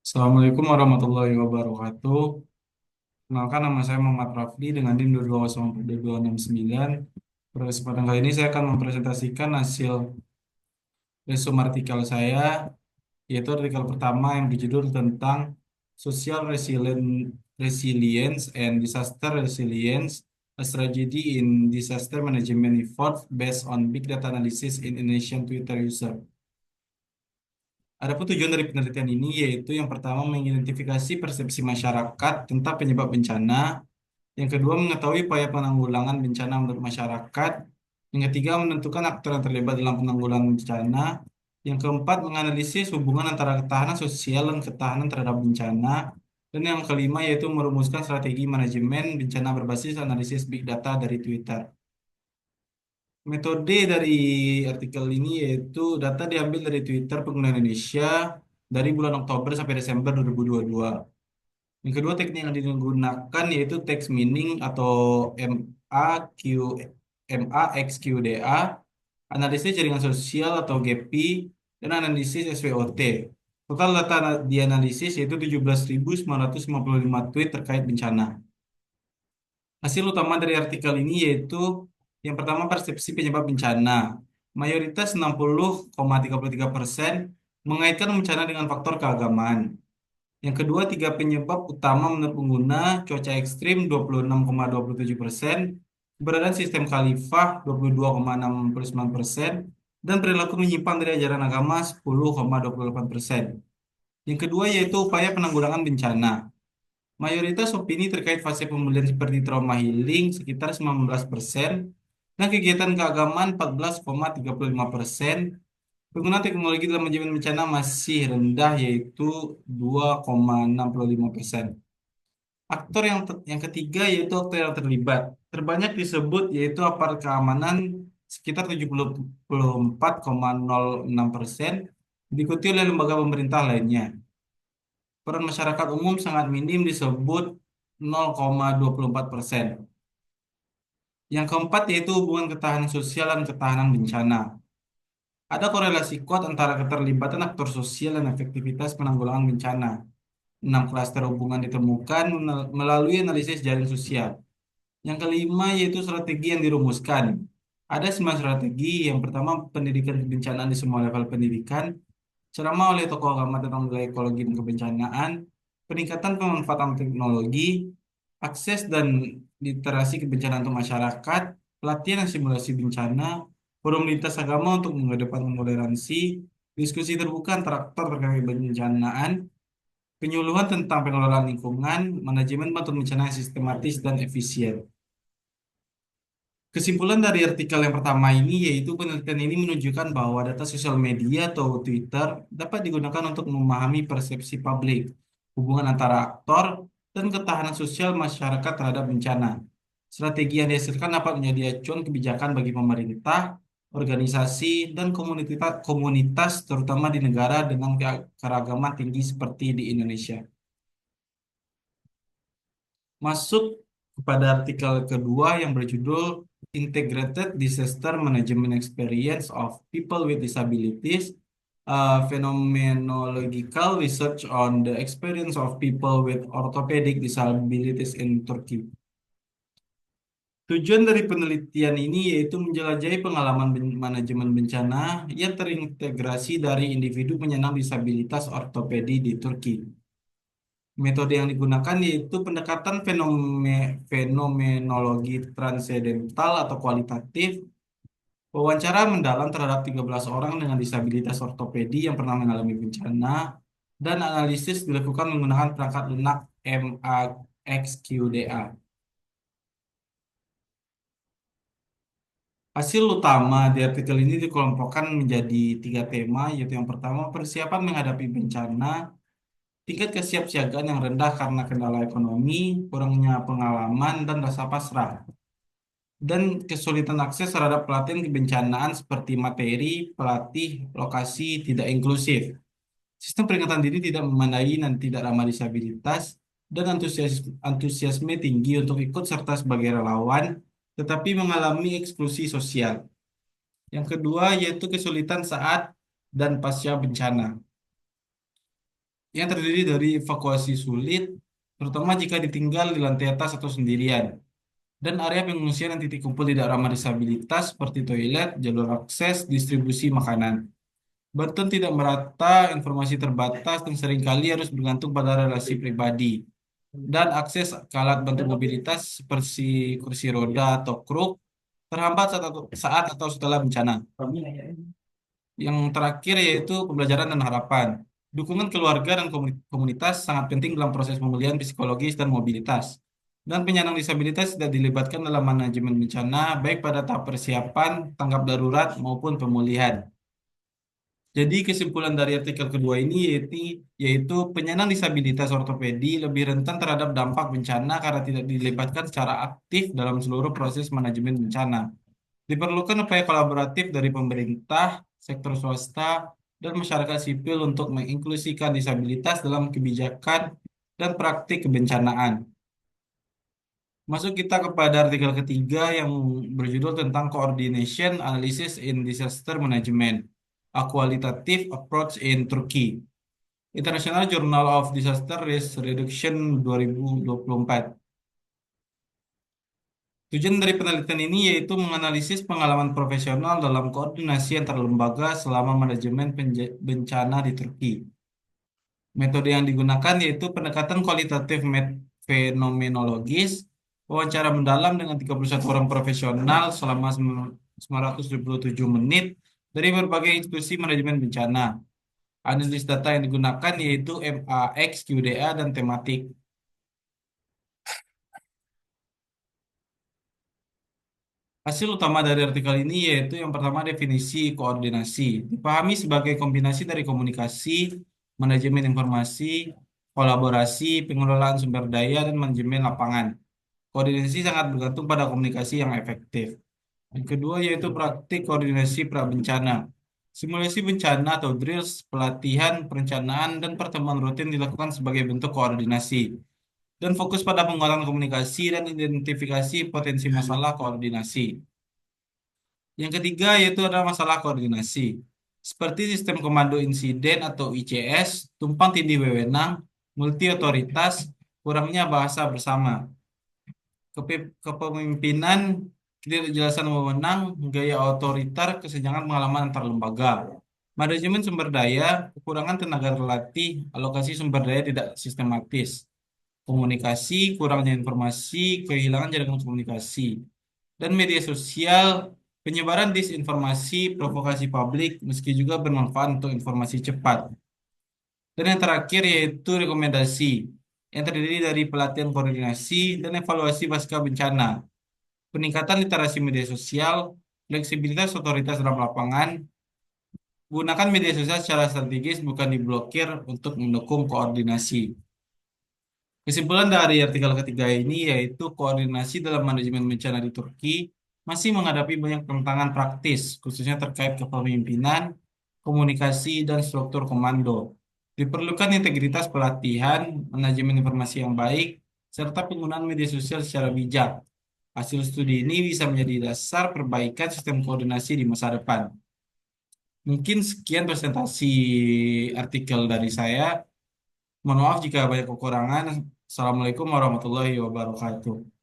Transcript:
Assalamualaikum warahmatullahi wabarakatuh. Kenalkan nama saya Muhammad Rafli dengan NIM 2204269. Pada kesempatan kali ini saya akan mempresentasikan hasil resume artikel saya, yaitu artikel pertama yang berjudul tentang Resilience and Disaster Resilience, a Strategy in Disaster Management Effort based on Big Data Analysis in Indonesian Twitter User. Adapun tujuan dari penelitian ini yaitu yang pertama mengidentifikasi persepsi masyarakat tentang penyebab bencana, yang kedua mengetahui upaya penanggulangan bencana menurut masyarakat, yang ketiga menentukan aktor yang terlibat dalam penanggulangan bencana, yang keempat menganalisis hubungan antara ketahanan sosial dan ketahanan terhadap bencana, dan yang kelima yaitu merumuskan strategi manajemen bencana berbasis analisis big data dari Twitter. Metode dari artikel ini yaitu data diambil dari Twitter pengguna Indonesia dari bulan Oktober sampai Desember 2022. Yang kedua teknik yang digunakan yaitu text mining atau MAQ, MAXQDA, analisis jaringan sosial atau GEPI, dan analisis SWOT. Total data dianalisis yaitu 17.955 tweet terkait bencana. Hasil utama dari artikel ini yaitu yang pertama persepsi penyebab bencana. Mayoritas 60,33% mengaitkan bencana dengan faktor keagamaan. Yang kedua, tiga penyebab utama menurut pengguna, cuaca ekstrim 26,27%, keberadaan sistem khalifah 22,69%, dan perilaku menyimpang dari ajaran agama 10,28%. Yang kedua yaitu upaya penanggulangan bencana. Mayoritas opini terkait fase pemulihan seperti trauma healing sekitar 19%, dan kegiatan keagamaan 14,35%. Penggunaan teknologi dalam manajemen bencana masih rendah yaitu 2,65%. Aktor yang ketiga yaitu aktor yang terlibat. Terbanyak disebut yaitu aparat keamanan sekitar 74,06%, diikuti oleh lembaga pemerintah lainnya. Peran masyarakat umum sangat minim disebut 0,24%. Yang keempat yaitu hubungan ketahanan sosial dan ketahanan bencana. Ada korelasi kuat antara keterlibatan aktor sosial dan efektivitas penanggulangan bencana. 6 klaster hubungan ditemukan melalui analisis jaring sosial. Yang kelima yaitu strategi yang dirumuskan. Ada 9 strategi. Yang pertama, pendidikan kebencanaan di semua level pendidikan, ceramah oleh tokoh agama tentang nilai ekologi dan kebencanaan, peningkatan pemanfaatan teknologi, akses dan literasi kebencanaan untuk masyarakat, pelatihan dan simulasi bencana, forum lintas agama untuk mengedepankan toleransi, diskusi terbuka antar aktor terkait kebencanaan, penyuluhan tentang pengelolaan lingkungan, manajemen bantuan bencana yang sistematis dan efisien. Kesimpulan dari artikel yang pertama ini yaitu penelitian ini menunjukkan bahwa data sosial media atau Twitter dapat digunakan untuk memahami persepsi publik, hubungan antara aktor, dan ketahanan sosial masyarakat terhadap bencana. Strategi yang dihasilkan dapat menjadi acuan kebijakan bagi pemerintah, organisasi, dan komunitas, komunitas terutama di negara dengan keragaman tinggi seperti di Indonesia. Masuk kepada artikel kedua yang berjudul Integrated Disaster Management Experience of People with Disabilities, Phenomenological Research on the Experience of People with Orthopedic Disabilities in Turkey. Tujuan dari penelitian ini yaitu menjelajahi pengalaman manajemen bencana yang terintegrasi dari individu penyandang disabilitas ortopedi di Turki. Metode yang digunakan yaitu pendekatan fenomenologi transendental atau kualitatif, wawancara mendalam terhadap 13 orang dengan disabilitas ortopedi yang pernah mengalami bencana, dan analisis dilakukan menggunakan perangkat lunak MAXQDA. Hasil utama di artikel ini dikelompokkan menjadi tiga tema, yaitu yang pertama persiapan menghadapi bencana, tingkat kesiapsiagaan yang rendah karena kendala ekonomi, kurangnya pengalaman, dan rasa pasrah, dan kesulitan akses terhadap pelatihan kebencanaan seperti materi, pelatih, lokasi tidak inklusif. Sistem peringatan dini tidak memadai dan tidak ramah disabilitas, dan antusiasme tinggi untuk ikut serta sebagai relawan, tetapi mengalami eksklusi sosial. Yang kedua yaitu kesulitan saat dan pasca bencana. yang terdiri dari evakuasi sulit, terutama jika ditinggal di lantai atas atau sendirian, dan area pengungsian dan titik kumpul tidak ramah disabilitas seperti toilet, jalur akses, distribusi makanan. Bantuan tidak merata, informasi terbatas, dan seringkali harus bergantung pada relasi pribadi. Dan akses ke alat bantu mobilitas seperti kursi roda atau kruk terhambat saat atau setelah bencana. Yang terakhir yaitu pembelajaran dan harapan. Dukungan keluarga dan komunitas sangat penting dalam proses pemulihan psikologis dan mobilitas. Dan penyandang disabilitas tidak dilibatkan dalam manajemen bencana, baik pada tahap persiapan, tanggap darurat, maupun pemulihan. Jadi kesimpulan dari artikel kedua ini yaitu penyandang disabilitas ortopedi lebih rentan terhadap dampak bencana karena tidak dilibatkan secara aktif dalam seluruh proses manajemen bencana. Diperlukan upaya kolaboratif dari pemerintah, sektor swasta, dan masyarakat sipil untuk menginklusikan disabilitas dalam kebijakan dan praktik kebencanaan. Masuk kita kepada artikel ketiga yang berjudul tentang Coordination Analysis in Disaster Management, a Qualitative Approach in Turkey. International Journal of Disaster Risk Reduction 2024. Tujuan dari penelitian ini yaitu menganalisis pengalaman profesional dalam koordinasi antar lembaga selama manajemen bencana di Turki. Metode yang digunakan yaitu pendekatan kualitatif fenomenologis, wawancara mendalam dengan 31 orang profesional selama 927 menit dari berbagai institusi manajemen bencana. Analisis data yang digunakan yaitu MAX, QDA, dan tematik. Hasil utama dari artikel ini yaitu yang pertama definisi koordinasi. Dipahami sebagai kombinasi dari komunikasi, manajemen informasi, kolaborasi, pengelolaan sumber daya, dan manajemen lapangan. Koordinasi sangat bergantung pada komunikasi yang efektif. Yang kedua yaitu praktik koordinasi prabencana. Simulasi bencana atau drills, pelatihan, perencanaan, dan pertemuan rutin dilakukan sebagai bentuk koordinasi dan fokus pada penguatan komunikasi dan identifikasi potensi masalah koordinasi. Yang ketiga yaitu adalah masalah koordinasi. Seperti sistem komando insiden atau ICS, tumpang tindih wewenang, multi otoritas, kurangnya bahasa bersama. Kepemimpinan, ketidakjelasan wewenang, gaya otoriter, kesenjangan pengalaman antar lembaga. Manajemen sumber daya, kekurangan tenaga terlatih, alokasi sumber daya tidak sistematis. Komunikasi, kurangnya informasi, kehilangan jaringan komunikasi. Dan media sosial, penyebaran disinformasi, provokasi publik, meski juga bermanfaat untuk informasi cepat. Dan yang terakhir yaitu rekomendasi, yang terdiri dari pelatihan koordinasi dan evaluasi pasca bencana, peningkatan literasi media sosial, fleksibilitas otoritas dalam lapangan, gunakan media sosial secara strategis bukan diblokir untuk mendukung koordinasi. Kesimpulan dari artikel ketiga ini yaitu koordinasi dalam manajemen bencana di Turki masih menghadapi banyak tantangan praktis, khususnya terkait kepemimpinan, komunikasi, dan struktur komando. Diperlukan integritas pelatihan, manajemen informasi yang baik, serta penggunaan media sosial secara bijak. Hasil studi ini bisa menjadi dasar perbaikan sistem koordinasi di masa depan. Mungkin sekian presentasi artikel dari saya. Mohon maaf jika banyak kekurangan. Assalamualaikum warahmatullahi wabarakatuh.